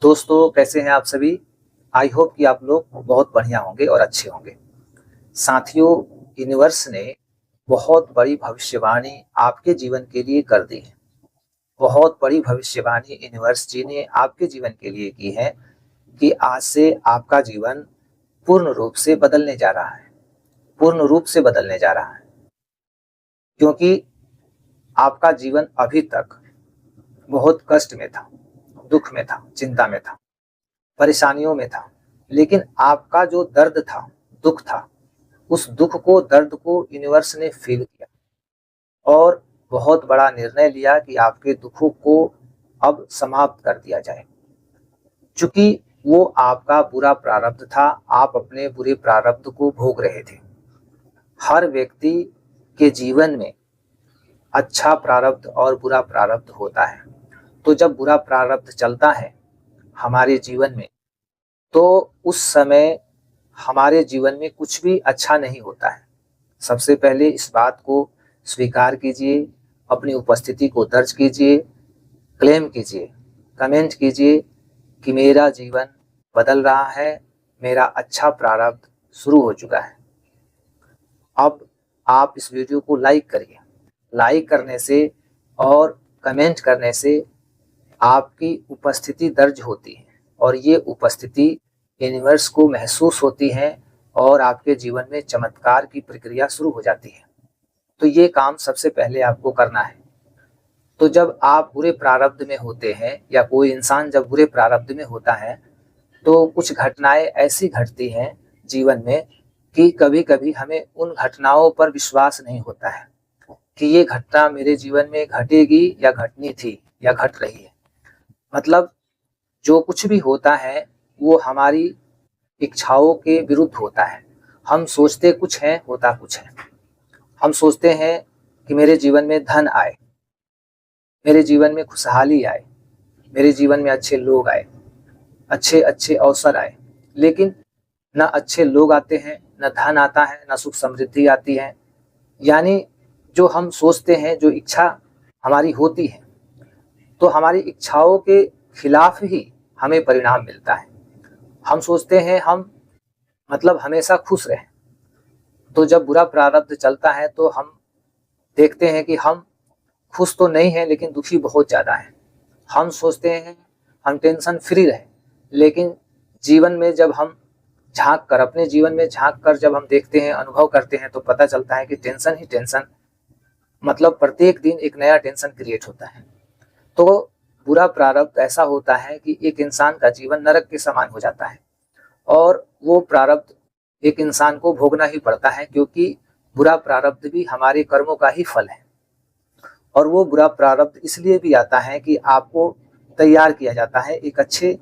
दोस्तों, कैसे हैं आप सभी। आई होप कि आप लोग बहुत बढ़िया होंगे और अच्छे होंगे। साथियों, यूनिवर्स ने बहुत बड़ी भविष्यवाणी आपके जीवन के लिए कर दी है। बहुत बड़ी भविष्यवाणी यूनिवर्स जी ने आपके जीवन के लिए की है कि आज से आपका जीवन पूर्ण रूप से बदलने जा रहा है। पूर्ण रूप से बदलने जा रहा है, क्योंकि आपका जीवन अभी तक बहुत कष्ट में था, दुख में था, चिंता में था, परेशानियों में था। लेकिन आपका जो दर्द था, दुख था, उस दुख को, दर्द को यूनिवर्स ने फील किया और बहुत बड़ा निर्णय लिया कि आपके दुखों को अब समाप्त कर दिया जाए। चूंकि वो आपका बुरा प्रारब्ध था, आप अपने बुरे प्रारब्ध को भोग रहे थे। हर व्यक्ति के जीवन में अच्छा प्रारब्ध और बुरा प्रारब्ध होता है। तो जब बुरा प्रारब्ध चलता है हमारे जीवन में, तो उस समय हमारे जीवन में कुछ भी अच्छा नहीं होता है। सबसे पहले इस बात को स्वीकार कीजिए, अपनी उपस्थिति को दर्ज कीजिए, क्लेम कीजिए, कमेंट कीजिए कि मेरा जीवन बदल रहा है, मेरा अच्छा प्रारब्ध शुरू हो चुका है। अब आप इस वीडियो को लाइक करिए। लाइक करने से और कमेंट करने से आपकी उपस्थिति दर्ज होती है और ये उपस्थिति यूनिवर्स को महसूस होती है और आपके जीवन में चमत्कार की प्रक्रिया शुरू हो जाती है। तो ये काम सबसे पहले आपको करना है। तो जब आप बुरे प्रारब्ध में होते हैं या कोई इंसान जब बुरे प्रारब्ध में होता है, तो कुछ घटनाएं ऐसी घटती हैं जीवन में कि कभी कभी हमें उन घटनाओं पर विश्वास नहीं होता है कि ये घटना मेरे जीवन में घटेगी या घटनी थी या घट रही है। मतलब जो कुछ भी होता है वो हमारी इच्छाओं के विरुद्ध होता है। हम सोचते कुछ हैं, होता कुछ है। हम सोचते हैं कि मेरे जीवन में धन आए, मेरे जीवन में खुशहाली आए, मेरे जीवन में अच्छे लोग आए, अच्छे अच्छे अवसर आए। लेकिन न अच्छे लोग आते हैं, न धन आता है, न सुख समृद्धि आती है। यानी जो हम सोचते हैं, जो इच्छा हमारी होती है, तो हमारी इच्छाओं के खिलाफ ही हमें परिणाम मिलता है। हम सोचते हैं हम मतलब हमेशा खुश रहें। तो जब बुरा प्रारब्ध चलता है तो हम देखते हैं कि हम खुश तो नहीं हैं, लेकिन दुखी बहुत ज़्यादा हैं। हम सोचते हैं हम टेंशन फ्री रहें, लेकिन जीवन में जब हम झांक कर, अपने जीवन में झांक कर जब हम देखते हैं, अनुभव करते हैं, तो पता चलता है कि टेंशन ही टेंशन, मतलब प्रत्येक दिन एक नया टेंशन क्रिएट होता है। तो बुरा प्रारब्ध ऐसा होता है कि एक इंसान का जीवन नरक के समान हो जाता है और वो प्रारब्ध एक इंसान को भोगना ही पड़ता है, क्योंकि बुरा प्रारब्ध भी हमारे कर्मों का ही फल है। और वो बुरा प्रारब्ध इसलिए भी आता है कि आपको तैयार किया जाता है एक अच्छे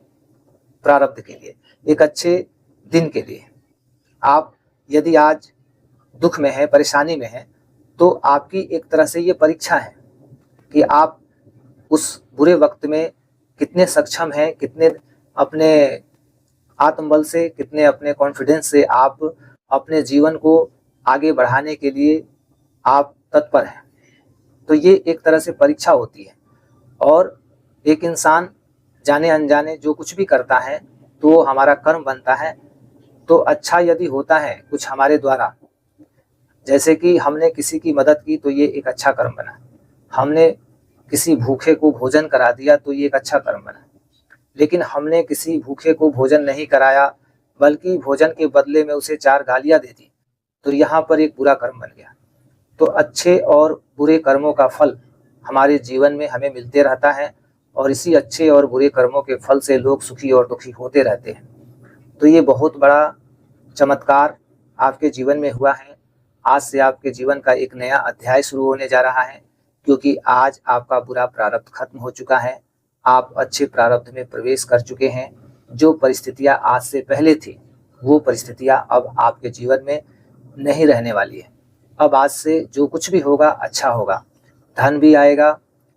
प्रारब्ध के लिए, एक अच्छे दिन के लिए। आप यदि आज दुख में है, परेशानी में है, तो आपकी एक तरह से ये परीक्षा है कि आप उस बुरे वक्त में कितने सक्षम हैं, कितने अपने आत्मबल से, कितने अपने कॉन्फिडेंस से आप अपने जीवन को आगे बढ़ाने के लिए आप तत्पर हैं। तो ये एक तरह से परीक्षा होती है। और एक इंसान जाने अनजाने जो कुछ भी करता है तो वो हमारा कर्म बनता है। तो अच्छा यदि होता है कुछ हमारे द्वारा, जैसे कि हमने किसी की मदद की, तो ये एक अच्छा कर्म बना। हमने किसी भूखे को भोजन करा दिया तो ये एक अच्छा कर्म बना। लेकिन हमने किसी भूखे को भोजन नहीं कराया, बल्कि भोजन के बदले में उसे 4 गालियां दे दी, तो यहाँ पर एक बुरा कर्म बन गया। तो अच्छे और बुरे कर्मों का फल हमारे जीवन में हमें मिलते रहता है और इसी अच्छे और बुरे कर्मों के फल से लोग सुखी और दुखी होते रहते हैं। तो ये बहुत बड़ा चमत्कार आपके जीवन में हुआ है। आज से आपके जीवन का एक नया अध्याय शुरू होने जा रहा है, क्योंकि आज आपका बुरा प्रारब्ध खत्म हो चुका है। आप अच्छे प्रारब्ध में प्रवेश कर चुके हैं। जो परिस्थितियां आज से पहले थी, वो परिस्थितियां अब आपके जीवन में नहीं रहने वाली है। अब आज से जो कुछ भी होगा अच्छा होगा। धन भी आएगा,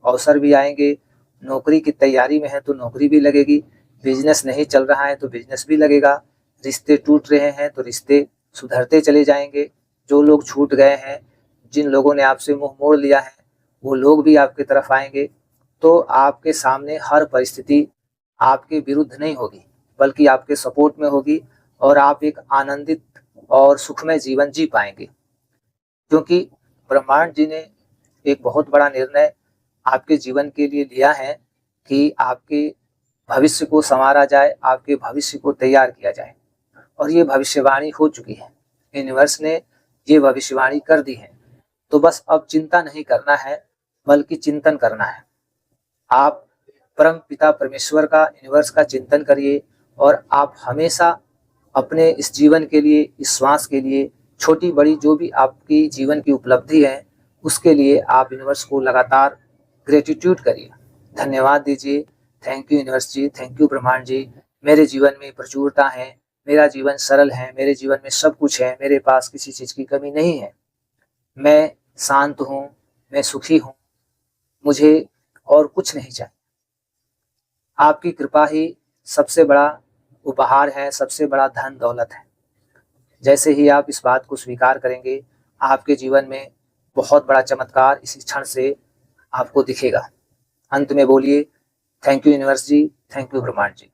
अवसर भी आएंगे। नौकरी की तैयारी में है तो नौकरी भी लगेगी। बिजनेस नहीं चल रहा है तो बिजनेस भी लगेगा। रिश्ते टूट रहे हैं तो रिश्ते सुधरते चले जाएंगे। जो लोग छूट गए हैं, जिन लोगों ने आपसे मुंह मोड़ लिया है, वो लोग भी आपकी तरफ आएंगे। तो आपके सामने हर परिस्थिति आपके विरुद्ध नहीं होगी, बल्कि आपके सपोर्ट में होगी और आप एक आनंदित और सुखमय जीवन जी पाएंगे। क्योंकि ब्रह्मांड जी ने एक बहुत बड़ा निर्णय आपके जीवन के लिए लिया है कि आपके भविष्य को संवारा जाए, आपके भविष्य को तैयार किया जाए। और ये भविष्यवाणी हो चुकी है, यूनिवर्स ने ये भविष्यवाणी कर दी है। तो बस अब चिंता नहीं करना है, बल्कि चिंतन करना है। आप परम पिता परमेश्वर का, यूनिवर्स का चिंतन करिए और आप हमेशा अपने इस जीवन के लिए, इस श्वास के लिए, छोटी बड़ी जो भी आपकी जीवन की उपलब्धि है, उसके लिए आप यूनिवर्स को लगातार ग्रेटिट्यूड करिए, धन्यवाद दीजिए। Thank you universe ji, thank you ब्रह्मांड जी, मेरे जीवन में प्रचुरता है, मेरा जीवन सरल है, मेरे जीवन में सब कुछ है, मेरे पास किसी चीज़ की कमी नहीं है, मैं शांत हूँ, मैं सुखी हूँ, मुझे और कुछ नहीं चाहिए। आपकी कृपा ही सबसे बड़ा उपहार है, सबसे बड़ा धन दौलत है। जैसे ही आप इस बात को स्वीकार करेंगे, आपके जीवन में बहुत बड़ा चमत्कार इसी क्षण से आपको दिखेगा। अंत में बोलिए, thank you universe ji, thank you ब्रह्मांड जी।